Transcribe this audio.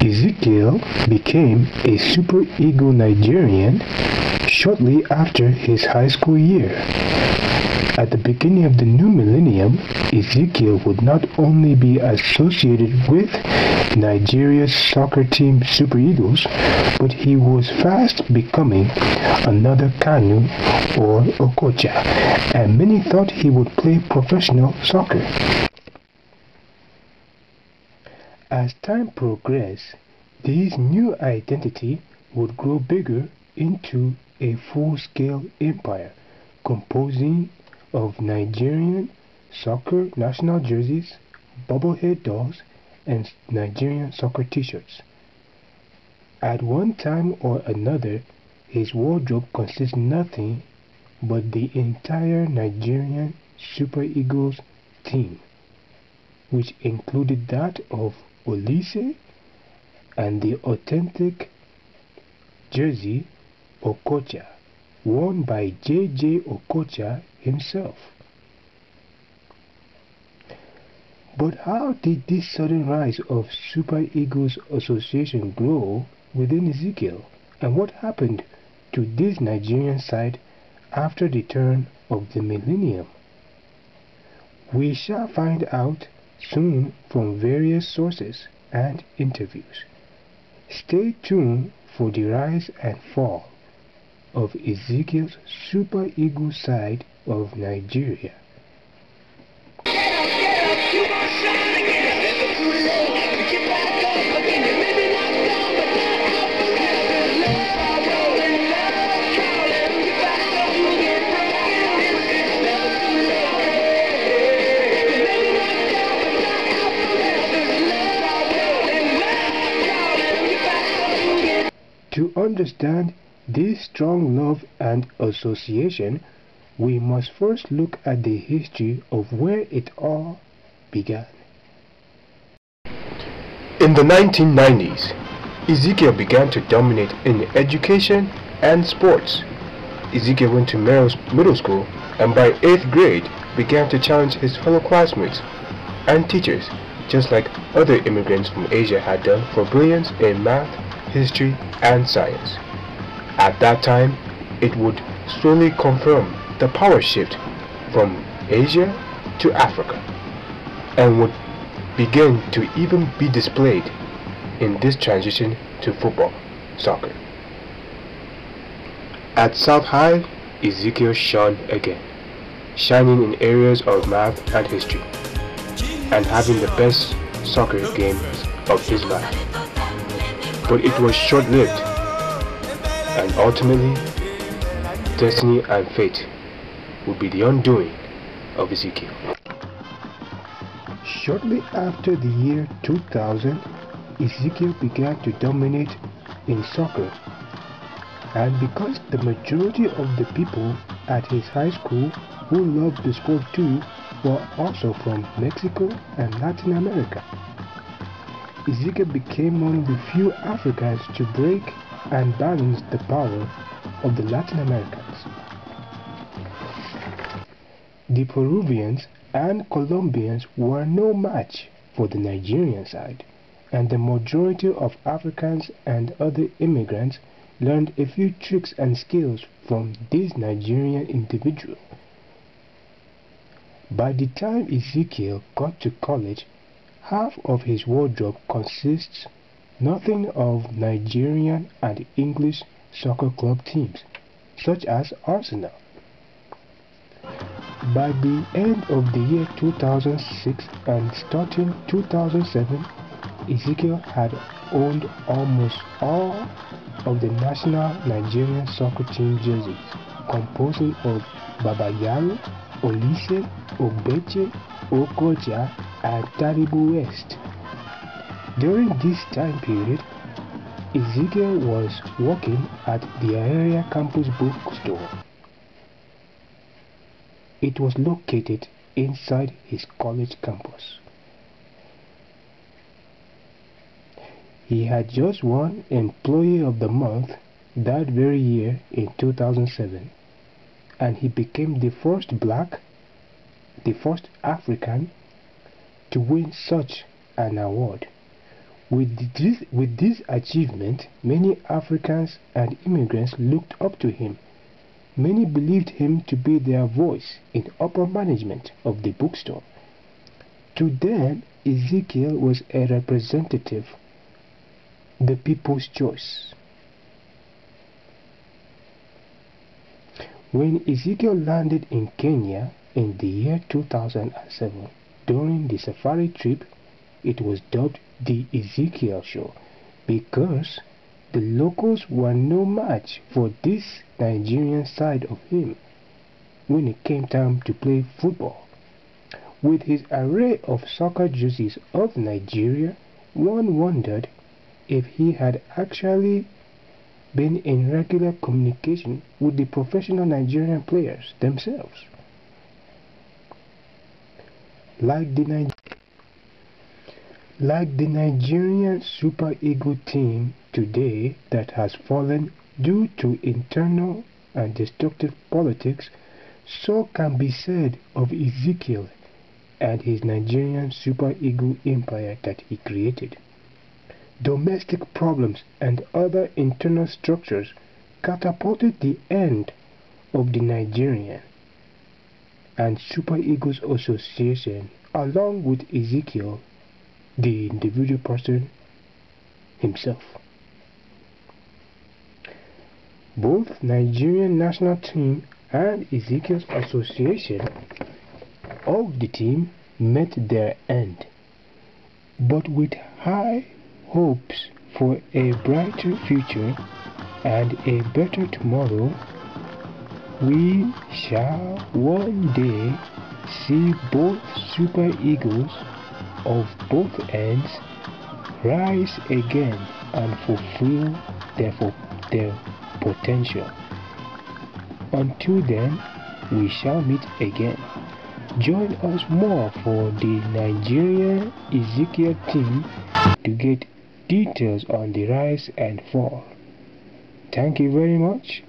Ezekiel became a Super Eagle Nigerian shortly after his high school year. At the beginning of the new millennium, Ezekiel would not only be associated with Nigeria's soccer team Super Eagles, but he was fast becoming another Kanu or Okocha, and many thought he would play professional soccer. As time progressed, this new identity would grow bigger into a full-scale empire, composing of Nigerian soccer national jerseys, bobblehead dolls, and Nigerian soccer t-shirts. At one time or another, his wardrobe consists nothing but the entire Nigerian Super Eagles team, which included that of Olise and the authentic jersey Okocha, worn by J.J. Okocha himself. But how did this sudden rise of Super Eagles association grow within Ezekiel, and what happened to this Nigerian side after the turn of the millennium? We shall find out soon from various sources and interviews. Stay tuned for the rise and fall of Ezekiel's Super Eagle side of Nigeria. To understand this strong love and association, we must first look at the history of where it all began. In the 1990s, Ezekiel began to dominate in education and sports. Ezekiel went to Merrill's middle school and by 8th grade began to challenge his fellow classmates and teachers, just like other immigrants from Asia had done, for brilliance in math, history, and science. At that time, it would slowly confirm the power shift from Asia to Africa, and would begin to even be displayed in this transition to football, soccer. At South High, Ezekiel shone again, shining in areas of math and history, and having the best soccer games of his life. But it was short-lived, and ultimately, destiny and fate would be the undoing of Ezekiel. Shortly after the year 2000, Ezekiel began to dominate in soccer, and because the majority of the people at his high school who loved the sport too were also from Mexico and Latin America, Ezekiel became one of the few Africans to break and balance the power of the Latin Americans. The Peruvians and Colombians were no match for the Nigerian side, and the majority of Africans and other immigrants learned a few tricks and skills from this Nigerian individual. By the time Ezekiel got to college, half of his wardrobe consists nothing of Nigerian and English soccer club teams, such as Arsenal. By the end of the year 2006 and starting 2007, Ezekiel had owned almost all of the national Nigerian soccer team jerseys, composing of Babayaro, Olise, Ogbeche, Okocha, and Taribo West. During this time period, Ezekiel was working at the area campus bookstore. It was located inside his college campus. He had just won Employee of the Month that very year in 2007, and he became the first black, the first African to win such an award, With this achievement, many Africans and immigrants looked up to him. Many believed him to be their voice in upper management of the bookstore. To them, Ezekiel was a representative, the people's choice. When Ezekiel landed in Kenya in the year 2007 during the safari trip, it was dubbed the Ezekiel Show because the locals were no match for this Nigerian side of him when it came time to play football. With his array of soccer jerseys of Nigeria, one wondered if he had actually been in regular communication with the professional Nigerian players themselves. Like the Nigerian Super Eagle team today that has fallen due to internal and destructive politics, so can be said of Ezekiel and his Nigerian Super Eagle empire that he created. Domestic problems and other internal structures catapulted the end of the Nigerian and Super Eagles Association, along with Ezekiel, the individual person himself. Both Nigerian national team and Ezekiel's association of the team met their end, but with high hopes for a brighter future and a better tomorrow, we shall one day see both Super Eagles of both ends rise again and fulfill their potential. Until then, we shall meet again. Join us more for the Nigerian Ezekiel team to get details on the rise and fall. Thank you very much.